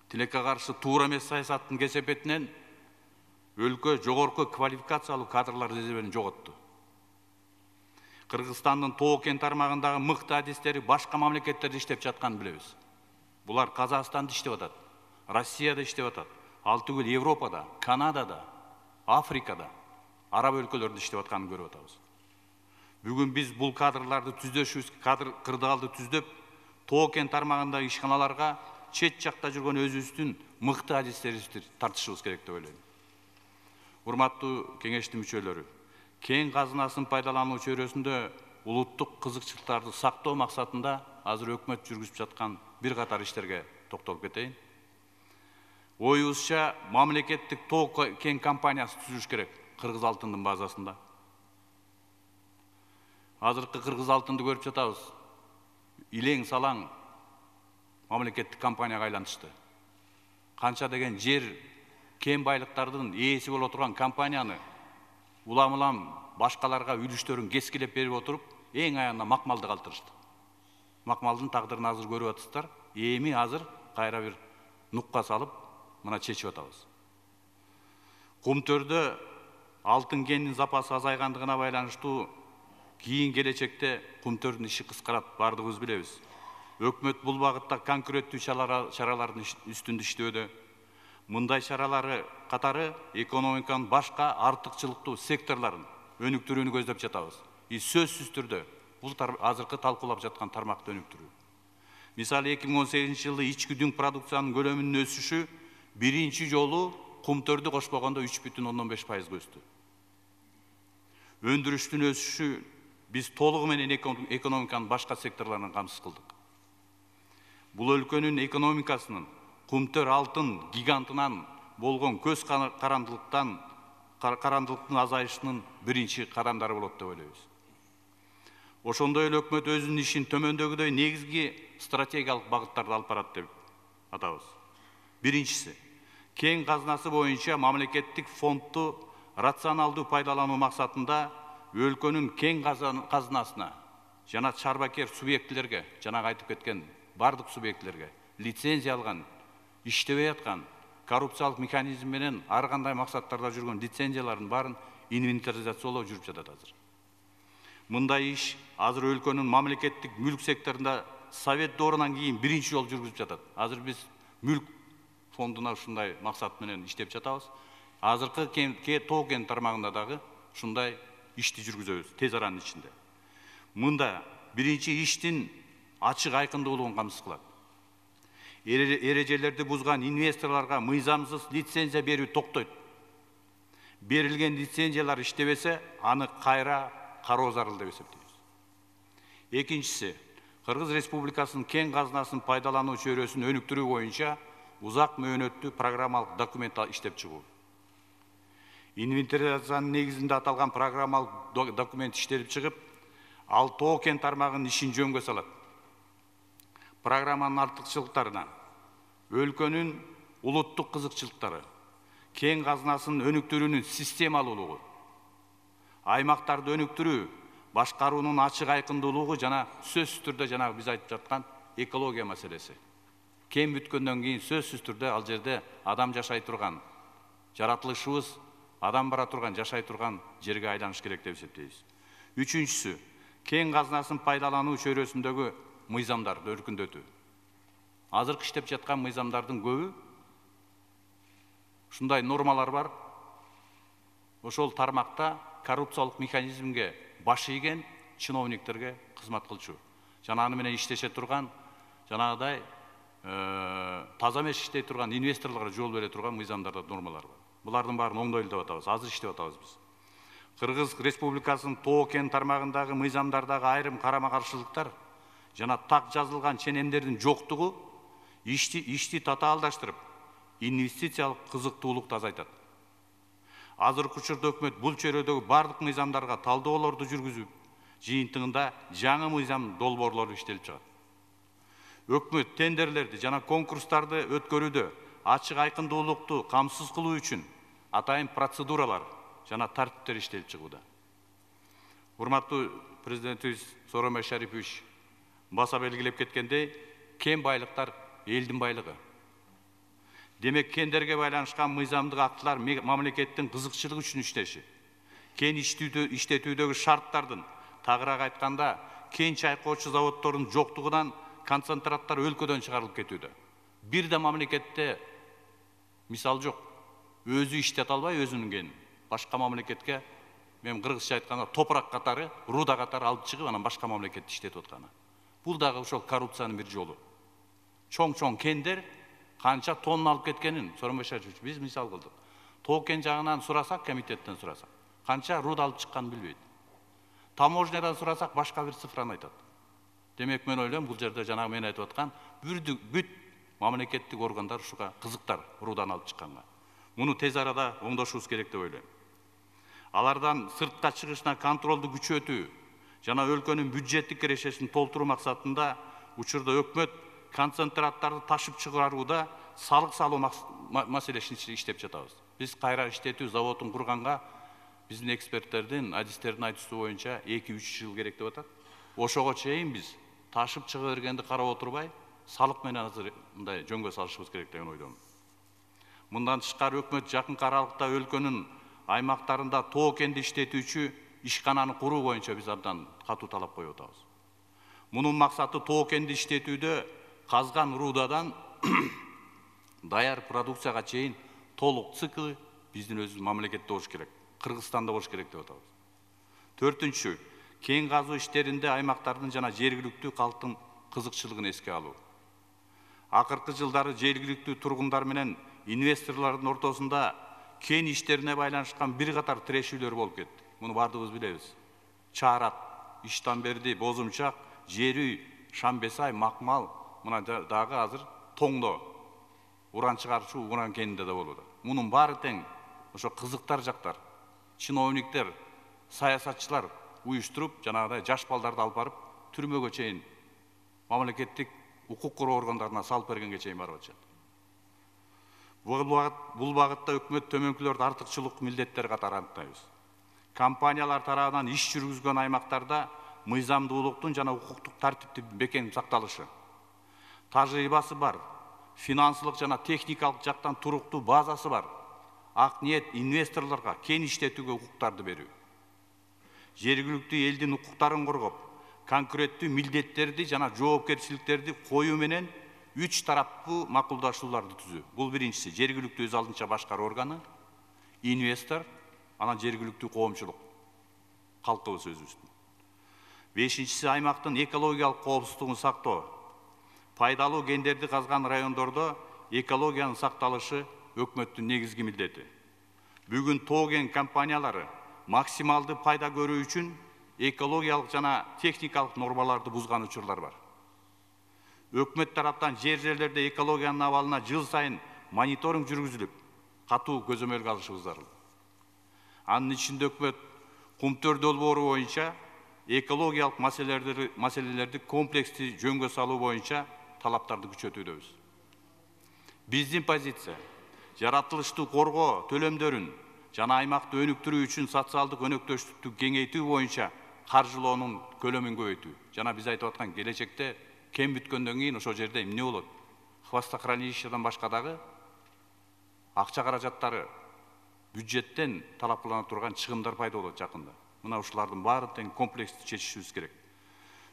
тилекке каршы туура эмес саясаттын кесепетинен өлкө жогорку квалификациялуу кадрлар резервин жоготту. Кыргызстандын Тоо-Кен тармагындагы мыкты адистери башка мамлекеттерде иштеп жатканын билебиз. Булар Казакстанда иштеп атат, Россияда иштеп атат, ал түгүл Европада, Канадада, Африкада, араб өлкөлөрүндө иштеп атканын көрүп атабыз. Бүгүн биз бул кадрларды түздөшүбүз, кадр кырдаалды түздөп, Тоо-Кен тармагындагы ишканаларга чет жакта жүргөн өзүбүздүн мыкты адистерибизди тартышыбыз керек деп ойлойм. Урматтуу кеңештин мүчөлөрү, кен казынасын пайдалануу чөйрөсүндө улуттук кызыкчылыктарды сактоо максатында азыр өкмөт жүргүзүп жаткан бир катар иштерге токтолуп кетейин. Оюбузча мамлекеттик Тоо-Кен компаниясы түзүлүш керек Кыргыз алтындын базасында. Азыркы Кыргыз алтынды көрүп жатабыз. Илең салаң мамлекеттик компанияга айланышты. Канча деген жер, кен байлыктардын ээси боло турган компанияны улам-улам башкаларга үлүштөрүн кескилеп берип отуруп, эң аягында макмалды калтырышты. Макмалдын тагдырын азыр көрүп атасыздар. Эми азыр кайра бир нукка салып, мына чечип атабыз. Кумтөрдө алтын кенинин запасы азайгандыгына байланыштуу кийин келечекте кумтөрдүн иши кыскарат, бардыгыбыз билебиз. Өкмөт бул багытта конкреттүү чаралардын үстүндө иштөөдө. Мындай чаралары катары экономиканын башка артыкчылыктуу секторлорун өнүктүрүүнү көздөп жатабыз. Сөзсүз түрдө бул азыркы талкуулап жаткан тармакты өнүктүрүү. Мисалы 2018 жылы ички дүң продукциянын көлөмүнүн өсүшү биринчи жолу кумтөрдү кошпогондо 3,15% өстү. Өндүрүштүн өсүшү биз толугу менен экономиканын башка секторлорунан камсыз кылдык. Бул өлкөнүн экономикасынын кумтөр алтын гигантынан болгон көз карандылыктын азайышынын биринчи кадамдары болот деп ойлойбуз. Ошондой эле өкмөт өзүнүн ишин төмөндөгүдөй негизги стратегиялык багыттарды алып барат деп атабыз. Биринчиси, кен казынасы боюнча мамлекеттик фондду рационалдуу пайдалануу максатында өлкөнүн кен казынасына жана чарбакер субъектилерге, жана айтып кеткен бардык субъектилерге лицензия алган, иштебей аткан, коррупциялык механизм менен ар кандай максаттарда жүргөн лицензиялардын баарын инвентаризациялоо жүрүп жатат азыр. Мындай иш азыр өлкөнүн мамлекеттик мүлк секторунда Совет доорунан кийин биринчи жолу жүргүзүп жатат. Азыр биз мүлк фондуна ушундай максат менен иштеп жатабыз. Азыркы Тоо-Кен тармагында дагы ушундай ишти жүргүзөбүз тез аранын ичинде. Мында биринчи иштин ачык айкындуулугун камсыз кылат. Эрежелерди бузган инвесторлорго мыйзамсыз лицензия берүү токтойт. Берилген лицензиялар иштебесе, аны кайра кароо зарыл деп эсептейбиз. Экинчиси, Кыргыз Республикасынын кен казынасын пайдалануу чөйрөсүн өнүктүрүү боюнча узак мөөнөттүү программалык документ иштеп чыгуу. Инвентаризациянын негизинде аталган программалык документ иштелип чыгып, ал Тоо-Кен тармагынын ишин жөнгө салат. Программанын артыкчылыктарына өлкөнүн улуттук кызыкчылыктары, кен казынасынын өнүктүрүүнүн системалуулугу, аймактарды өнүктүрүү, башкаруунун ачык айкындуулугу жана сөзсүз түрдө жана биз айтып жаткан экология маселеси. Кен бүткөндөн кийин сөзсүз түрдө ал жерде адам жашай турган, жаратылышыбыз адам бара турган, жашай турган жерге айланыш керек деп эсептейбиз. Үчүнчүсү, кен казынасын пайдалануу чөйрөсүндөгү мыйзамдарды өркүндөтүү. Азыркы иштеп жаткан мыйзамдардын көбү ушундай нормалар бар. Ошол тармакта коррупциялык механизмге баш ийген чиновниктерге кызмат кылчу. Жана аны менен иштеше турган, жанагыдай таза эмес иштей турган инвесторлорго жол бере турган мыйзамдарда нормалар бар. Булардын баарын оңдойлу деп атабыз. Азыр иштеп атабыз биз. Кыргыз Республикасынын Тоо-Кен тармагындагы мыйзамдардагы айрым карама-каршылыктар жана так жазылган ченемдердин жоктугу ишти татаалдаштырып, инвестициялык кызыктуулукту азайтат. Азыркы учурда өкмөт бул чөйрөдөгү бардык мыйзамдарга талдоолорду жүргүзүп, жыйынтыгында жаңы мыйзам долбоорлору иштелип чыгат. Өкмөт тендерлерди жана конкурстарды өткөрүүдө ачык айкындуулукту камсыз кылуу үчүн атайын процедуралар жана тартиптер иштелип чыгууда. Урматтуу президентибиз Сооронбай Шарипович баса белгилеп кеткендей, кен байлыктар элдин байлыгы. Демек, кендерге байланышкан мыйзамдык актылар мамлекеттин кызыкчылыгы үчүн иштеши. Кен иштетүүдөгү шарттардын, тагыраак айтканда, кен чайкоочу заводдордун жоктугунан концентраттар өлкөдөн чыгарылып кетүүдө. Бир да мамлекетте мисал жок. Өзү иштете албай өзүнүн кенин башка мамлекетке, мен кыргызча айтканда, топурак катары, руда катары алып чыгып, анан башка мамлекетте иштетип атканы. Бул дагы ошол коррупциянын бир жолу. Чоң кендер канча тонна алып кеткенин Сооронбай биз мисал кылдык. Тоо кен жагынан сурасак, комитеттен сурасак, канча руда алып чыкканын билбейт. Таможнядан сурасак, башка бир цифраны айтат. Демек, мен ойлойм, бул жерде жанагы мен айтып аткан бүт мамлекеттик органдар ушуга кызыктар, рудан алып чыкканга. Муну тез арада оңдошубуз керек деп ойлойм. Алардан сыртка чыгышына контролду күчөтүү жана өлкөнүн бюджеттик кирешесин толтуруу максатында учурда өкмөт концентраттарды ташып чыгарууда салык салуу маселесин иштеп жатабыз. Биз кайра иштетүү заводун курганга биздин эксперттердин, адистердин айтуусу боюнча 2-3 жыл керек деп атат. Ошого чейин биз ташып чыга бергенди карап отурбай, салык менен азыр мындай жөнгө салышыбыз керек деген ойдомун. Мындан тышкары өкмөт жакынкы аралыкта өлкөнүн аймактарында тоо кенди иштетүүчү ишкананы куруу боюнча биз абдан катуу талап коюп атабыз. Мунун максаты тоо кенди иштетүүдө казган рудадан даяр продукцияга чейин толук циклы биздин өзүбүздүн мамлекетте болуш керек. Кыргызстанда болуш керек деп атабыз. 4-үнчү, кен казуу иштеринде аймактардын жана жергиликтүү калктын кызыкчылыгын эске алуу. Акыркы жылдары жергиликтүү тургундар менен инвесторлордун ортосунда кен иштерине байланышкан бир катар тирешүүлөр болуп кетти. Муну бардыгыбыз билебиз. Чаарат, Иштанберди, Бозумчак, Жери, Шамбесай, Макмал, мына дагы азыр Тоңдо уран чыгарчу уран кенинде да болууда. Мунун баары тең ошо кызыктар жактар, чиновниктер, саясатчылар уюштуруп, жанагыдай жаш балдарды алып барып түрмөгө чейин мамлекеттик укук коргоо органдарына салып бергенге чейин барып атышат. Бул багытта өкмөт төмөнкүлөрдү артыкчылык милдеттер катары аныктайбыз. Компаниялар тарабынан иш жүргүзгөн аймактарда мыйзамдуулуктун жана укуктук тартиптин бекем сакталышы. Тажрыйбасы бар, финансылык жана техникалык жактан туруктуу базасы бар. Ак ниет инвесторлорго кен иштетүүгө укуктарды берүү. Жергиликтүү элдин укуктарын коргоп, конкреттүү милдеттерди жана жоопкерчиликтерди коюу менен 3 тараптуу макулдашууларды түзүү. Бул биринчиси жергиликтүү өз алдынча башкаруу органы, инвестор, анан жергиликтүү коомчулук, калкыбыз өзүбүздүн. 5-инчиси аймактын экологиялык коопсуздугун сактоо. Пайдалуу кендерди казган райондордо экологиянын сакталышы өкмөттүн негизги милдети. Бүгүн тоо кен компаниялары максималды пайда көрүү үчүн экологиялык жана техникалык нормаларды бузган учурлар бар. Өкмөт тараптан жерлерде экологиянын абалына жыл сайын мониторинг жүргүзүлүп, катуу көзөмөлгө алышыбыз зарыл. Анын ичинде өкмөт кумтөр долбоору боюнча экологиялык маселелерди комплекстүү жөнгө салуу боюнча талаптарды күчөтүүдөбүз. Биздин позиция жаратылыштуу коргоо төлөмдөрүн жана аймакты өнүктүрүү үчүн социалдык өнөктөштүктү кеңейтүү боюнча каржылоонун көлөмүн көбөйтүү. Жана биз айтып аткан келечекте кен бүткөндөн кийин ошол жерде эмне болот? Хвостохранилищеден башка дагы акча каражаттары бюджеттен талап кылына турган чыгымдар пайда болот жакында. Мына ушулардын баарын тең комплекстүү чечишибиз керек.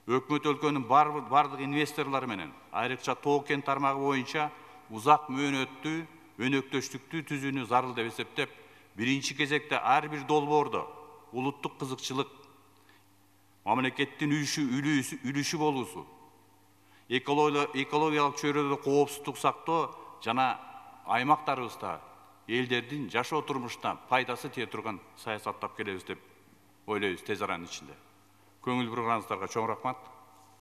Өкмөт өлкөнүн бардык инвесторлору менен айрыкча тоо кен тармагы боюнча узак мөөнөттүү өнөктөштүктү түзүүнү зарыл деп эсептеп, биринчи кезекте ар бир долбоордо улуттук кызыкчылык, мамлекеттин үлүшү болуусу, экологиялык чөйрөдө коопсуздук сактоо жана аймактарыбызда элдердин жашоо турмушуна пайдасы тие турган саясаттап келебиз деп ойлойбуз тез аранын ичинде. Көңүл бурганыңыздарга чоң рахмат.